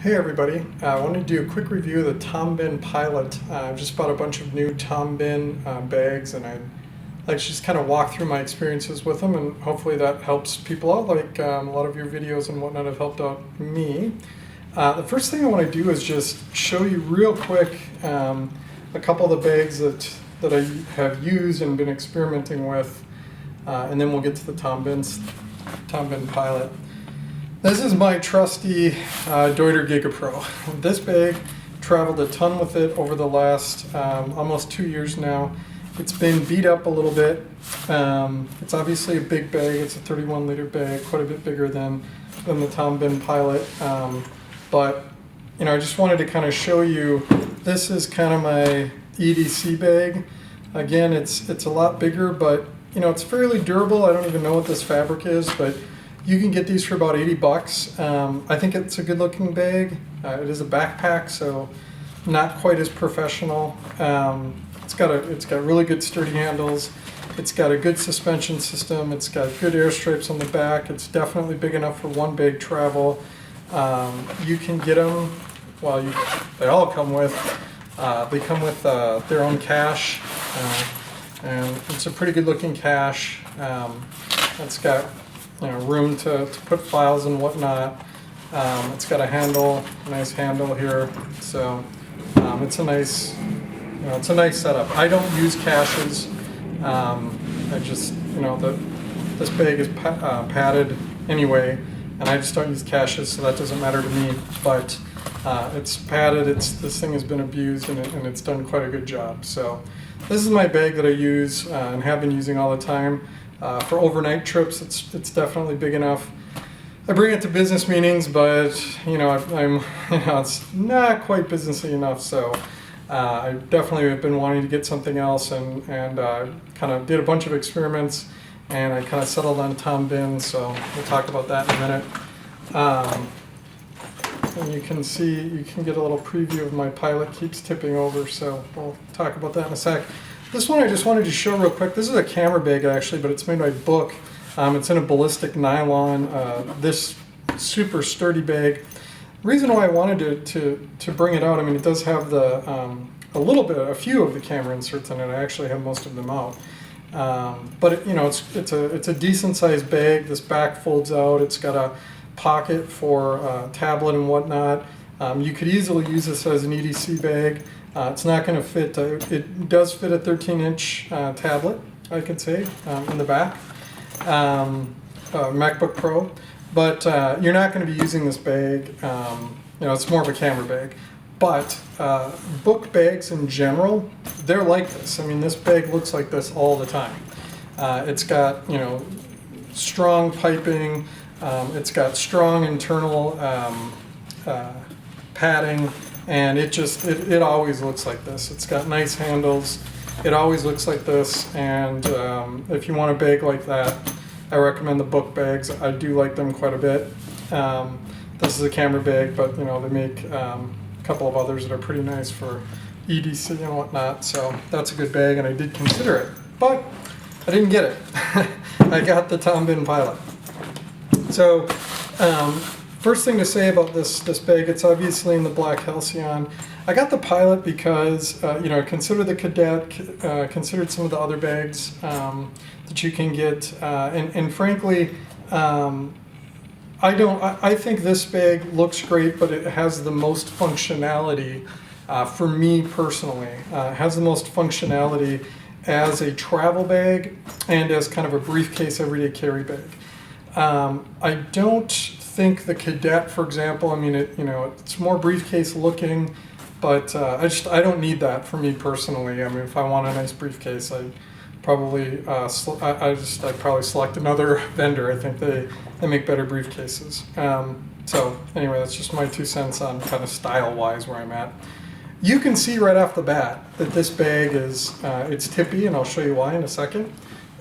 Hey everybody, I wanted to do a quick review of the Bihn Pilot. I've just bought a bunch of new Bihn bags, and I'd like to just kind of walk through my experiences with them, and hopefully that helps people out, like a lot of your videos and whatnot have helped out me. The first thing I want to do is just show you real quick a couple of the bags that I have used and been experimenting with, and then we'll get to the Bihn Pilot. This is my trusty Deuter Giga Pro. This bag, traveled a ton with it over the last almost 2 years now. It's been beat up a little bit. It's obviously a big bag. It's a 31-liter bag, quite a bit bigger than the Bihn Pilot. But you know, I just wanted to kind of show you. This is kind of my EDC bag. Again, it's a lot bigger, but you know, it's fairly durable. I don't even know what this fabric is, but you can get these for about 80 bucks. I think it's a good looking bag. It is a backpack, so not quite as professional. It's got really good sturdy handles. It's got a good suspension system. It's got good air stripes on the back. It's definitely big enough for one bag travel. You can get them, well, they all come with, they come with their own cache, and it's a pretty good looking cache. It's got room to put files and whatnot. It's got a handle, nice handle here. So it's a nice, it's a nice setup. I don't use caches. I just, this bag is padded anyway, and I just don't use caches, so that doesn't matter to me. But it's padded. This thing has been abused, and it's done quite a good job. So this is my bag that I use and have been using all the time. For overnight trips, it's definitely big enough. I bring it to business meetings, but it's not quite businessy enough. So I definitely have been wanting to get something else, and kind of did a bunch of experiments, and I kind of settled on Bihn. So we'll talk about that in a minute. And you can get a little preview of my pilot keeps tipping over. So we'll talk about that in a sec. This one I just wanted to show real quick. This is a camera bag actually, but it's made by Bihn. It's in a ballistic nylon. This super sturdy bag. The reason why I wanted to bring it out, I mean, it does have a few of the camera inserts in it. I actually have most of them out. But it's a decent sized bag. This back folds out. It's got a pocket for tablet and whatnot. You could easily use this as an EDC bag. It's not going to fit, it does fit a 13-inch tablet, I could say, in the back, MacBook Pro, but you're not going to be using this bag. It's more of a camera bag. But book bags in general, they're like this. I mean, this bag looks like this all the time. It's got, strong piping, it's got strong internal padding. And it always looks like this. It's got nice handles. It always looks like this. And if you want a bag like that, I recommend the Bihn bags. I do like them quite a bit. This is a camera bag, but they make a couple of others that are pretty nice for EDC and whatnot. So that's a good bag, and I did consider it, but I didn't get it. I got the Bihn Pilot. So. First thing to say about this bag, it's obviously in the black Halcyon. I got the Pilot because I considered the Cadet, considered some of the other bags that you can get, and frankly, I think this bag looks great, but it has the most functionality for me personally. It has the most functionality as a travel bag and as kind of a briefcase everyday carry bag. I don't think the Cadet, for example, I mean, it's more briefcase looking, but I don't need that for me personally. I mean, if I want a nice briefcase, I'd probably I'd probably select another vendor. I think they make better briefcases. So anyway, that's just my 2 cents on kind of style-wise where I'm at. You can see right off the bat that this bag is it's tippy, and I'll show you why in a second.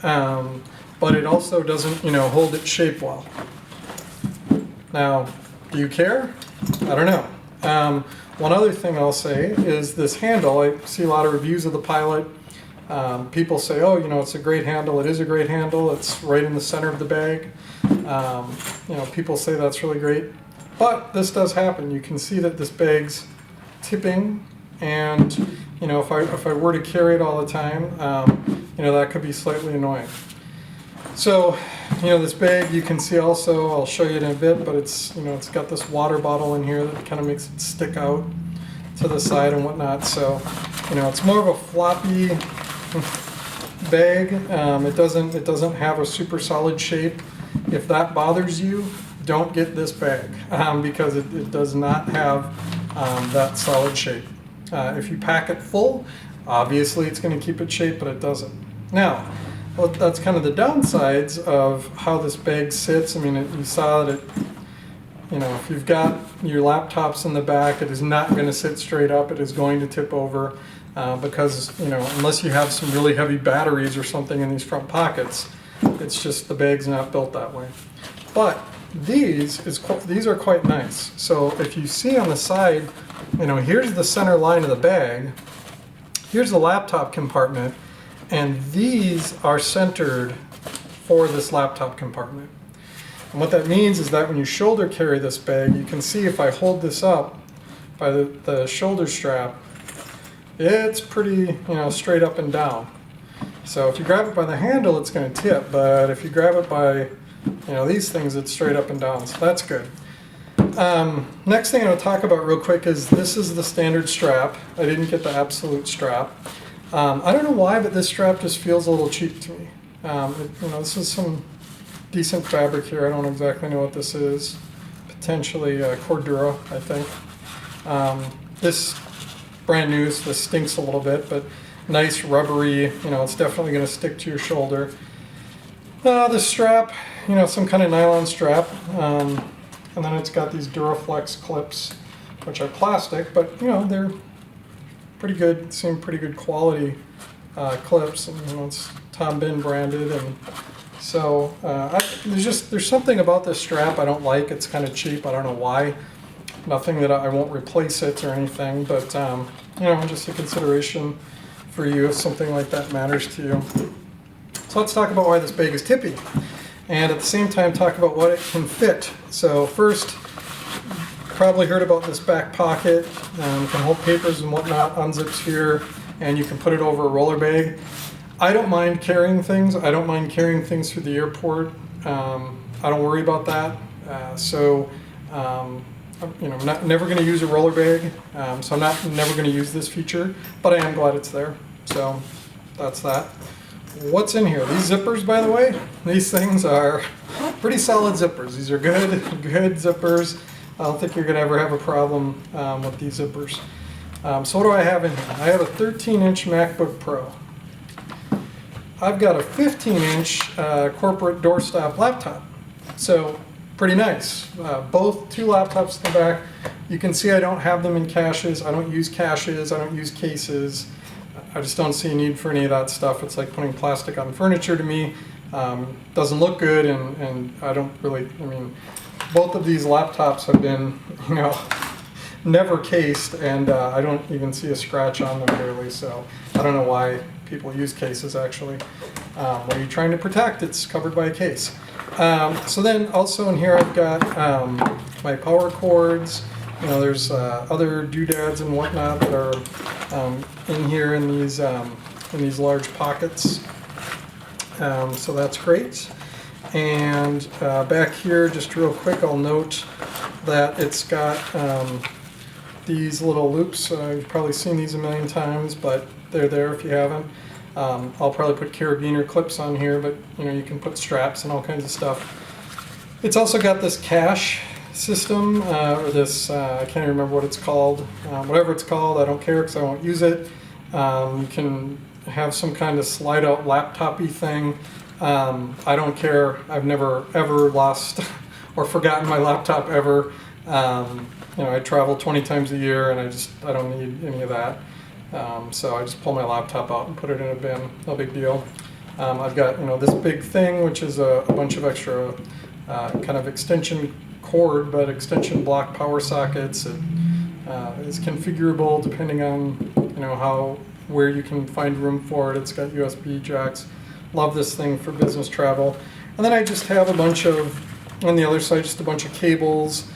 But it also doesn't hold its shape well. Now, do you care? I don't know. One other thing I'll say is this handle. I see a lot of reviews of the Pilot. People say, oh, it's a great handle. It is a great handle. It's right in the center of the bag. People say that's really great. But this does happen. You can see that this bag's tipping, and you know, if I were to carry it all the time, you know, that could be slightly annoying. So, you know, this bag, you can see also, I'll show you in a bit, but it's, you know, it's got this water bottle in here that kind of makes it stick out to the side and whatnot. So, you know, it's more of a floppy bag. It doesn't have a super solid shape. If that bothers you, don't get this bag because it does not have that solid shape. If you pack it full, obviously it's going to keep its shape, but it doesn't. Now, well, that's kind of the downsides of how this bag sits. I mean, you saw that it, you know, if you've got your laptops in the back, it is not going to sit straight up. It is going to tip over because, you know, unless you have some really heavy batteries or something in these front pockets, it's just the bag's not built that way. But these are quite nice. So if you see on the side, you know, here's the center line of the bag, here's the laptop compartment, and these are centered for this laptop compartment. And what that means is that when you shoulder carry this bag, you can see if I hold this up by the shoulder strap, it's pretty, you know, straight up and down. So if you grab it by the handle, it's going to tip, but if you grab it by, you know, these things, it's straight up and down, so that's good. Next thing I'm going to talk about real quick is this is the standard strap. I didn't get the absolute strap. I don't know why, but this strap just feels a little cheap to me. You know, this is some decent fabric here. I don't exactly know what this is. Potentially Cordura, I think. This brand new, so this stinks a little bit, but nice rubbery. You know, it's definitely going to stick to your shoulder. The strap, you know, some kind of nylon strap, and then it's got these Duraflex clips, which are plastic, but you know, they're pretty good, seem pretty good quality clips, and you know, it's Tom Bihn branded, and so there's something about this strap I don't like. It's kind of cheap. I don't know why. Nothing that I won't replace it or anything, but you know, just a consideration for you if something like that matters to you. So let's talk about why this bag is tippy, and at the same time talk about what it can fit. So first, probably heard about this back pocket. You can hold papers and whatnot, unzips here, and you can put it over a roller bag. I don't mind carrying things. I don't mind carrying things through the airport. I don't worry about that. You know, I'm never going to use a roller bag, so I'm never going to use this feature, but I am glad it's there. So that's that. What's in here? These zippers, by the way, these things are pretty solid zippers. These are good zippers. I don't think you're going to ever have a problem with these zippers. So what do I have in here? I have a 13-inch MacBook Pro. I've got a 15-inch corporate doorstop laptop. So pretty nice. Both two laptops in the back. You can see I don't have them in caches. I don't use caches. I don't use cases. I just don't see a need for any of that stuff. It's like putting plastic on furniture to me. Doesn't look good, and I don't really, I mean, both of these laptops have been, you know, never cased, and I don't even see a scratch on them really, so I don't know why people use cases actually. What are you trying to protect? It's covered by a case. So then also in here I've got my power cords. You know, there's other doodads and whatnot that are in here in these large pockets. So that's great. And back here, just real quick, I'll note that it's got these little loops. You've probably seen these a million times, but they're there if you haven't. I'll probably put carabiner clips on here, but you know, you can put straps and all kinds of stuff. It's also got this cache system, or this, I can't even remember what it's called. Whatever it's called, I don't care because I won't use it. You can have some kind of slide out laptop-y thing. I don't care. I've never ever lost or forgotten my laptop ever. You know, I travel 20 times a year and I don't need any of that. So I just pull my laptop out and put it in a bin. No big deal. I've got, you know, this big thing, which is a bunch of extra kind of extension cord, but extension block power sockets. It is configurable depending on, you know, where you can find room for it. It's got USB jacks. Love this thing for business travel. And then I just have a bunch of, on the other side, just a bunch of cables,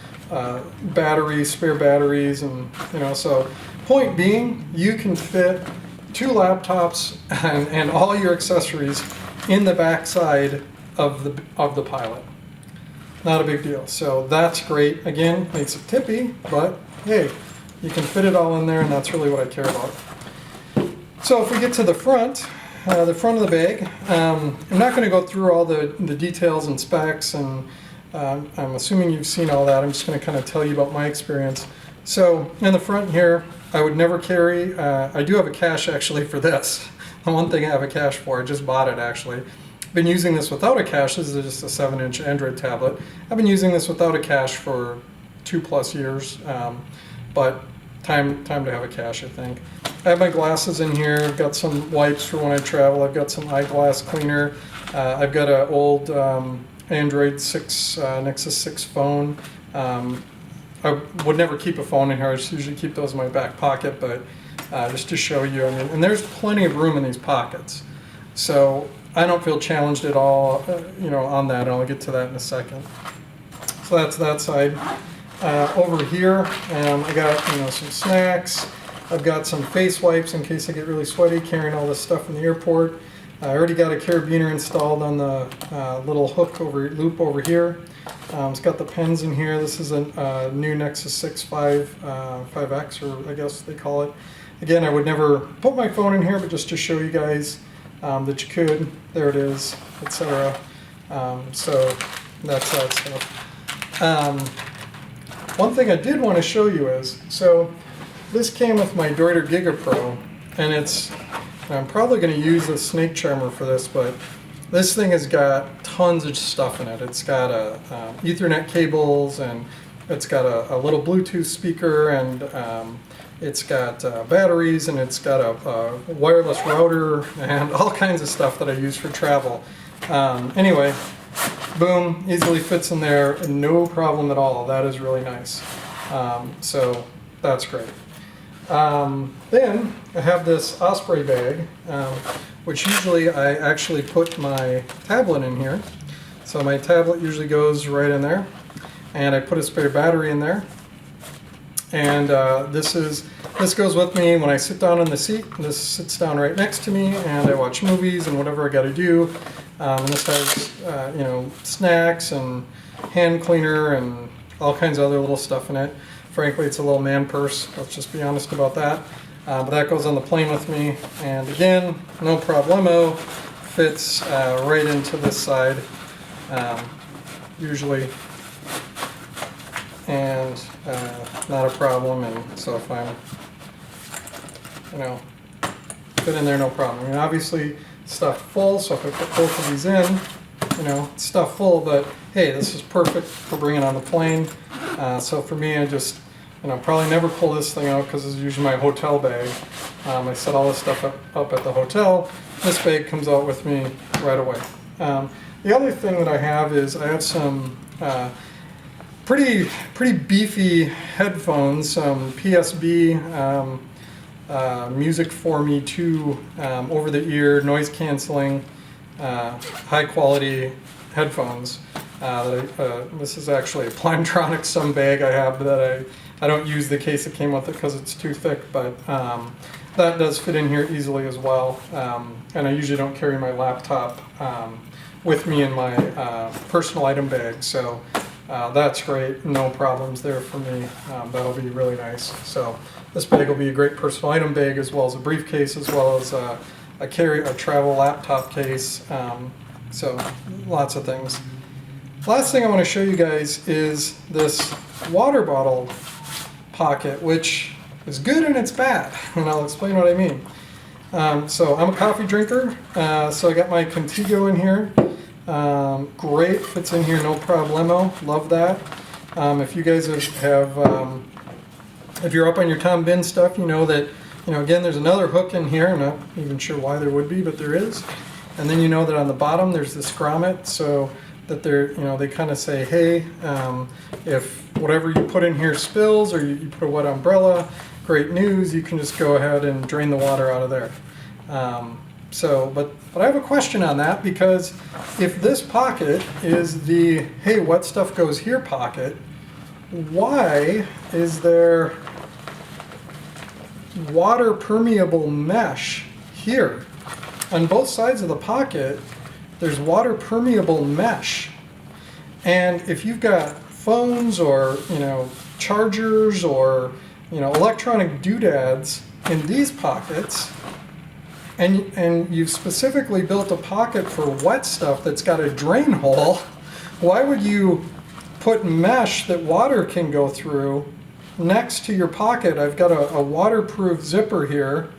batteries, spare batteries, and so point being, you can fit 2 laptops and all your accessories in the back side of the Pilot. Not a big deal. So that's great. Again, makes it tippy, but hey, you can fit it all in there, and that's really what I care about. So if we get to the front of the bag, I'm not going to go through all the details and specs, and I'm assuming you've seen all that. I'm just going to kind of tell you about my experience. So in the front here, I would never carry, I do have a cache actually for this. The one thing I have a cache for, I just bought it actually. I've been using this without a cache. This is just a 7-inch Android tablet. I've been using this without a cache for 2+ years, but time to have a cache, I think. I have my glasses in here. I've got some wipes for when I travel. I've got some eyeglass cleaner. I've got an old Android 6 Nexus 6 phone. I would never keep a phone in here. I just usually keep those in my back pocket, but just to show you, I mean, and there's plenty of room in these pockets. So I don't feel challenged at all, on that. I'll get to that in a second. So that's that side. Over here, I got some snacks. I've got some face wipes in case I get really sweaty carrying all this stuff in the airport. I already got a carabiner installed on the little hook loop over here. It's got the pens in here. This is a new Nexus 6 5X, or I guess they call it. Again, I would never put my phone in here, but just to show you guys that you could. There it is, etc. So that's that stuff. One thing I did want to show you is, so this came with my Deuter Giga Pro, and I'm probably going to use the snake charmer for this, but this thing has got tons of stuff in it. It's got Ethernet cables, and it's got a little Bluetooth speaker, and it's got batteries, and it's got a wireless router, and all kinds of stuff that I use for travel. Anyway, boom, easily fits in there, no problem at all. That is really nice. So that's great. Then I have this Osprey bag, which usually I actually put my tablet in here. So my tablet usually goes right in there, and I put a spare battery in there. And this goes with me when I sit down in the seat. This sits down right next to me, and I watch movies and whatever I got to do. And this has snacks and hand cleaner and all kinds of other little stuff in it. Frankly, it's a little man purse. Let's just be honest about that. But that goes on the plane with me, and again, no problemo. Fits right into this side, usually, and not a problem. And so if I'm, fit in there, no problem. I mean, obviously, stuff full. So if I put both of these in, it's stuff full. But hey, this is perfect for bringing on the plane. So for me, I just probably never pull this thing out because it's usually my hotel bag. I set all this stuff up at the hotel. This bag comes out with me right away. The other thing that I have is I have some pretty beefy headphones, some PSB Music for Me 2 over-the-ear, noise canceling, high-quality headphones. This is actually a Plantronics some bag I have that I don't use the case that came with it because it's too thick, but that does fit in here easily as well. And I usually don't carry my laptop with me in my personal item bag, so that's great. No problems there for me. That'll be really nice. So this bag will be a great personal item bag, as well as a briefcase, as well as a travel laptop case. So lots of things. Last thing I want to show you guys is this water bottle pocket, which is good and it's bad, and I'll explain what I mean. So I'm a coffee drinker, so I got my Contigo in here. Great, fits in here, no problemo. Love that. If you guys have if you're up on your Tom Bihn stuff, you know that, again, there's another hook in here. I'm not even sure why there would be, but there is. And then you know that on the bottom there's this grommet, so that they kind of say, hey, if whatever you put in here spills, or you put a wet umbrella, great news, you can just go ahead and drain the water out of there. But I have a question on that, because if this pocket is the, hey, wet stuff goes here pocket, why is there water permeable mesh here? On both sides of the pocket, there's water permeable mesh. And if you've got phones or, chargers or, electronic doodads in these pockets, and you've specifically built a pocket for wet stuff that's got a drain hole, why would you put mesh that water can go through next to your pocket? I've got a waterproof zipper here,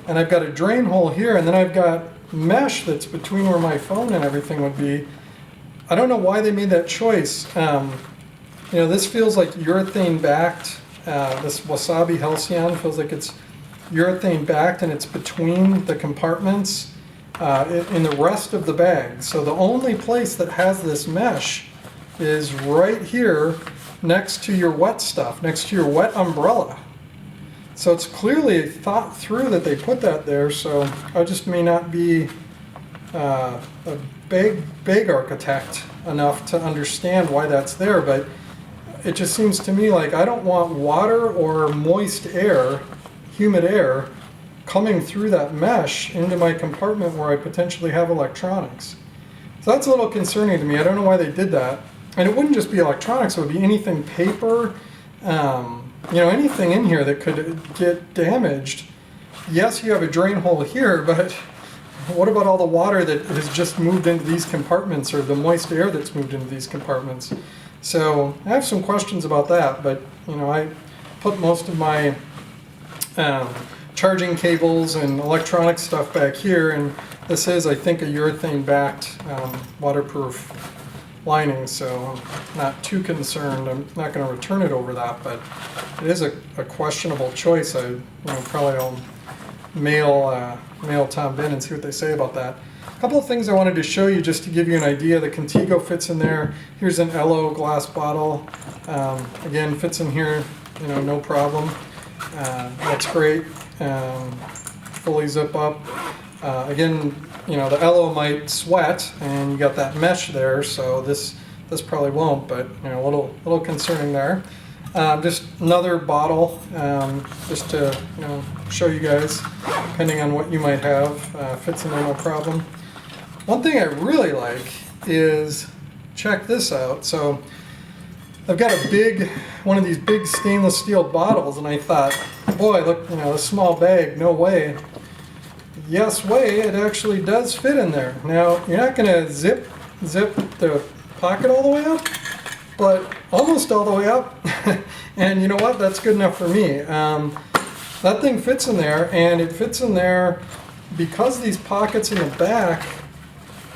and I've got a drain hole here, and then I've got mesh that's between where my phone and everything would be. I don't know why they made that choice. This feels like urethane backed. This Wasabi Halcyon feels like it's urethane backed, and it's between the compartments in the rest of the bag. So the only place that has this mesh is right here next to your wet stuff, next to your wet umbrella. So it's clearly thought through that they put that there. So I just may not be a big architect enough to understand why that's there, but it just seems to me like I don't want water or moist air, humid air, coming through that mesh into my compartment where I potentially have electronics. So that's a little concerning to me. I don't know why they did that. And it wouldn't just be electronics, it would be anything paper, anything in here that could get damaged. Yes, you have a drain hole here, but what about all the water that has just moved into these compartments, or the moist air that's moved into these compartments? So I have some questions about that, but I put most of my charging cables and electronic stuff back here, and this is, I think, a urethane-backed waterproof lining, so I'm not too concerned. I'm not going to return it over that, but it is a questionable choice. Probably I'll mail Tom Bihn and see what they say about that. A couple of things I wanted to show you just to give you an idea. The Contigo fits in there. Here's an Elo glass bottle. Again, fits in here, no problem. That's great. Fully zip up. Again, the Elo might sweat, and you got that mesh there, so this probably won't, but a little concerning there. Just another bottle, just to show you guys, depending on what you might have, fits in there no problem. One thing I really like is, check this out. So I've got one of these big stainless steel bottles, and I thought, boy, look, a small bag, no way. Yes way, it actually does fit in there. Now, you're not going to zip the pocket all the way up, but almost all the way up. And you know what? That's good enough for me. That thing fits in there, and it fits in there because these pockets in the back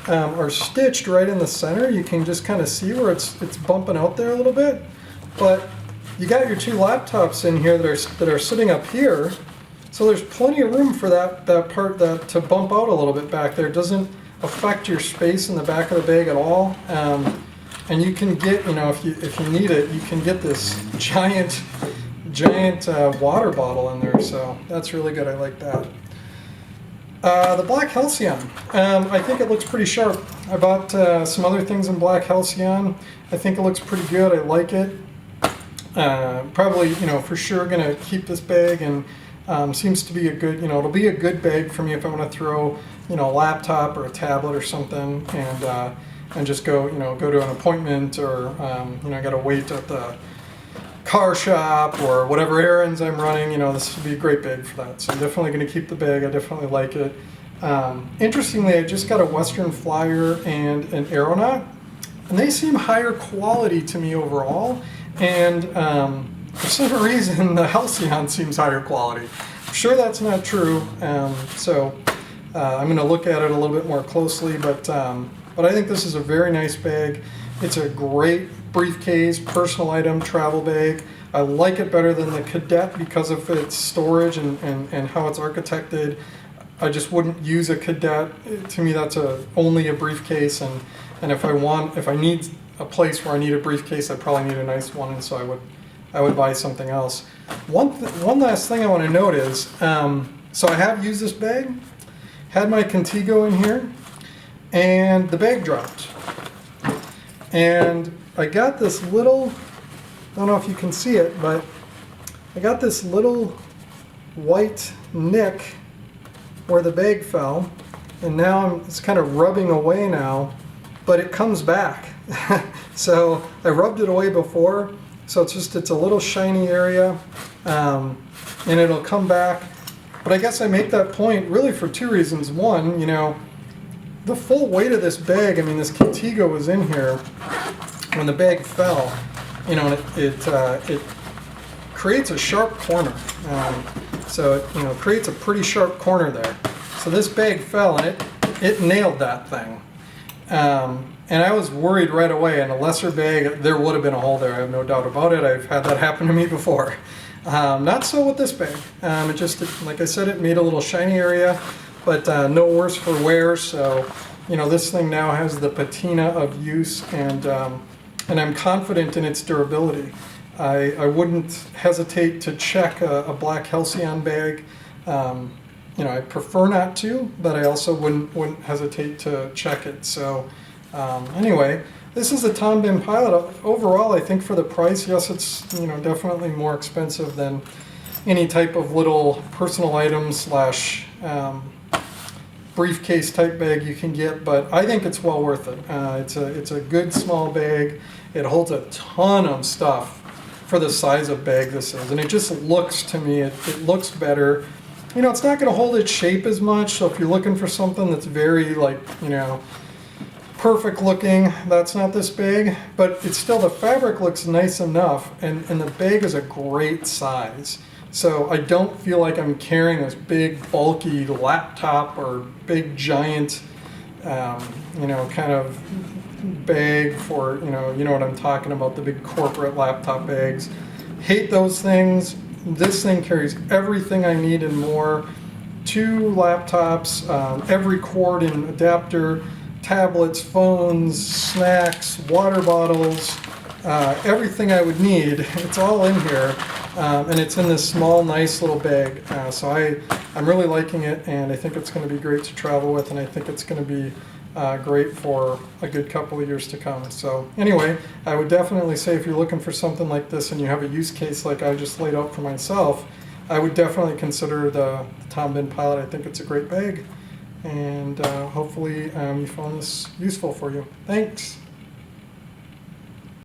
are stitched right in the center. You can just kind of see where it's bumping out there a little bit. But you got your two laptops in here that are sitting up here. So there's plenty of room for that part to bump out a little bit back there. It doesn't affect your space in the back of the bag at all. And you can get, if you need it, you can get this giant water bottle in there. So that's really good. I like that. The Black Halcyon. I think it looks pretty sharp. I bought some other things in Black Halcyon. I think it looks pretty good. I like it. Probably, for sure going to keep this bag, and seems to be a good, it'll be a good bag for me if I want to throw, a laptop or a tablet or something, and just go to an appointment, or I got to wait at the car shop or whatever errands I'm running. This would be a great bag for that. So I'm definitely going to keep the bag. I definitely like it. Interestingly, I just got a Western Flyer and an Aeronaut, and they seem higher quality to me overall. And for some reason, the Halcyon seems higher quality. I'm sure that's not true. So I'm going to look at it a little bit more closely, but I think this is a very nice bag. It's a great briefcase, personal item, travel bag. I like it better than the Cadet because of its storage and how it's architected. I just wouldn't use a Cadet. To me, that's only a briefcase, and if I need a place where I need a briefcase, I probably need a nice one, and so I would buy something else. One last thing I want to note is, so I have used this bag, had my Contigo in here, and the bag dropped. And I got this little don't know if you can see it, but I got this little white nick where the bag fell, and now it's kind of rubbing away now, but it comes back. So I rubbed it away before, so it's a little shiny area, and it'll come back. But I guess I make that point really for two reasons. One, the full weight of this bag, I mean, this Contigo was in here when the bag fell, and it creates a sharp corner. So it creates a pretty sharp corner there. So this bag fell, and it nailed that thing. And I was worried right away. In a lesser bag, there would have been a hole there. I have no doubt about it. I've had that happen to me before. Not so with this bag. It just, like I said, it made a little shiny area, but no worse for wear. So, this thing now has the patina of use, and I'm confident in its durability. I wouldn't hesitate to check a black Halcyon bag. I prefer not to, but I also wouldn't hesitate to check it. So anyway, this is a Tom Bihn Pilot. Overall, I think for the price, yes, it's definitely more expensive than any type of little personal item slash briefcase type bag you can get, but I think it's well worth it. It's a good small bag. It holds a ton of stuff for the size of bag this is, and it just looks, to me, it looks better. It's not going to hold its shape as much, so if you're looking for something that's very perfect looking, that's not this big, but it's still, the fabric looks nice enough, and the bag is a great size. So I don't feel like I'm carrying this big bulky laptop or big giant kind of bag for, you know what I'm talking about, the big corporate laptop bags. Hate those things. This thing carries everything I need and more. 2 laptops, every cord and adapter, tablets, phones, snacks, water bottles, everything I would need. It's all in here, and it's in this small, nice little bag. So I'm really liking it, and I think it's going to be great to travel with, and I think it's going to be great for a good couple of years to come. So anyway, I would definitely say if you're looking for something like this and you have a use case like I just laid out for myself, I would definitely consider the Tom Bihn Pilot. I think it's a great bag, and hopefully you found this useful for you. Thanks.